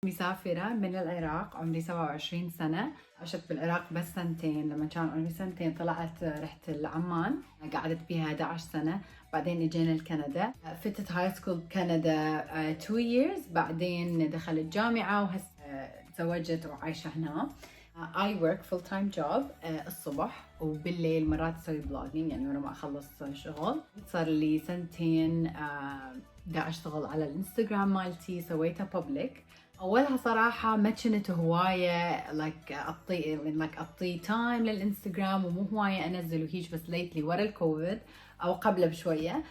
مسافرة من العراق، عمري 27 سنة. عشت بالعراق بس سنتين. لما كان عمري سنتين طلعت رحت لعمان، قعدت بيها 11 سنة. بعدين اجينا لكندا، فتت هاي سكول بكندا 2 years. بعدين دخلت جامعة وهس تزوجت وعايشة هنا. I work full time job الصبح، وبالليل مرات اسوي بلوجينج يعني وانا ما اخلص شغل. صار لي سنتين دا اشتغل على الانستغرام مالتي، سويتها بابليك. اولها صراحة ما كنت هواية اعطي تايم للانستغرام، ومو هواية انزل وهيج. بس ليتلي ورا الكوفيد او قبله بشوية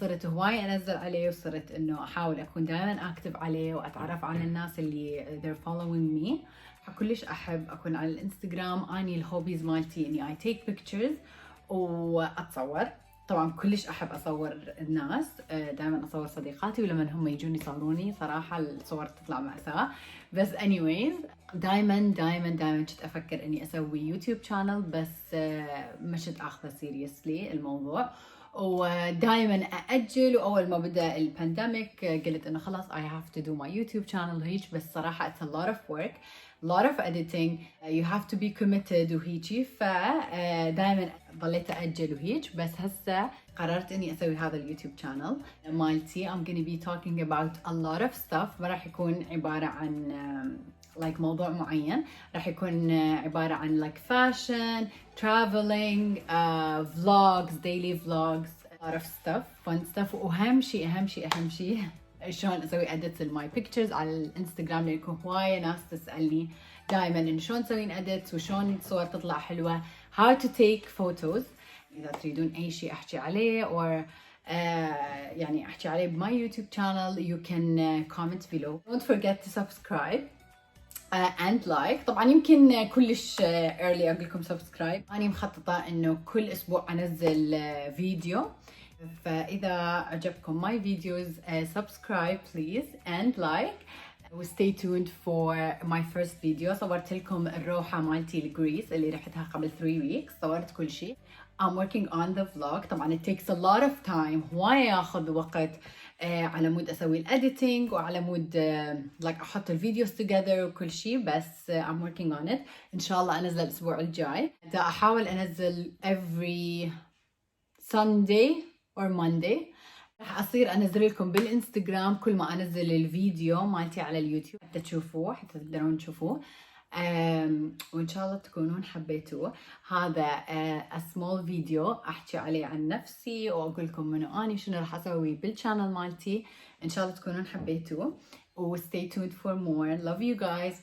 صرت هواية انزل عليه، وصرت انه احاول اكون دائما اكتب عليه واتعرف على الناس اللي they're following me. كلش احب اكون على الانستغرام. اني الهوبيز مالتي اني I take pictures واتصور. طبعا كلش احب اصور الناس، دائما اصور صديقاتي، ولما هم يجون يصوروني صراحه الصور تطلع مأساة. بس anyways دائما كنت افكر اني اسوي يوتيوب شانل، بس ما كنت اخذه سيريسلي الموضوع، ودائما ااجل. واول ما بدا البانديميك قلت انه خلاص I have to do my YouTube channel وهيك. بس صراحه it's a lot of work, a lot of editing, you have to be committed وهيجي. فدائما ضليت ااجل وهيك. بس هسه قررت اني اسوي هذا اليوتيوب شانل مالتي. I'm gonna be talking about a lot of stuff. ما راح يكون عباره عن like موضوع معين، راح يكون عبارة عن like fashion, traveling, vlogs, daily vlogs, a lot of stuff, fun stuff. وأهم شيء شلون أسوي edits لماي pictures على الانستغرام، لأنكم هواية ناس تسألني دائما إن شلون تسوين edits وشلون الصور تطلع حلوة. how to take photos. إذا تريدون أي شيء أحكي عليه or يعني أحكي عليه بماي يوتيوب channel, you can comment below. Don't forget to subscribe and like. طبعا يمكن كلش early اقول لكم سبسكرايب. انا مخططه انه كل اسبوع انزل فيديو، فاذا عجبكم ماي فيديوز subscribe please and like. stay tuned for my first video. صورت لكم الروحه مالتي لجريس اللي رحتها قبل 3 weeks. صورت كل شيء. I'm working on the vlog. طبعا it takes a lot of time، هواية ياخذ وقت على مود اسوي الاديتنج، وعلى مود like احط الفيديوز together وكل شيء. بس I'm working on it. ان شاء الله انزل الاسبوع الجاي. دا احاول انزل every Sunday or Monday. راح اصير انزل لكم بالانستغرام كل ما انزل الفيديو مالتي على اليوتيوب حتى تشوفوه، حتى تقدرون تشوفوه. وإن شاء الله تكونون حبيتوه. هذا a small فيديو أحكي عليه عن نفسي وأقول لكم منو أني شنو راح أسوي بالشانل مالتي. إن شاء الله تكونون حبيتوه. و stay tuned for more. Love you guys.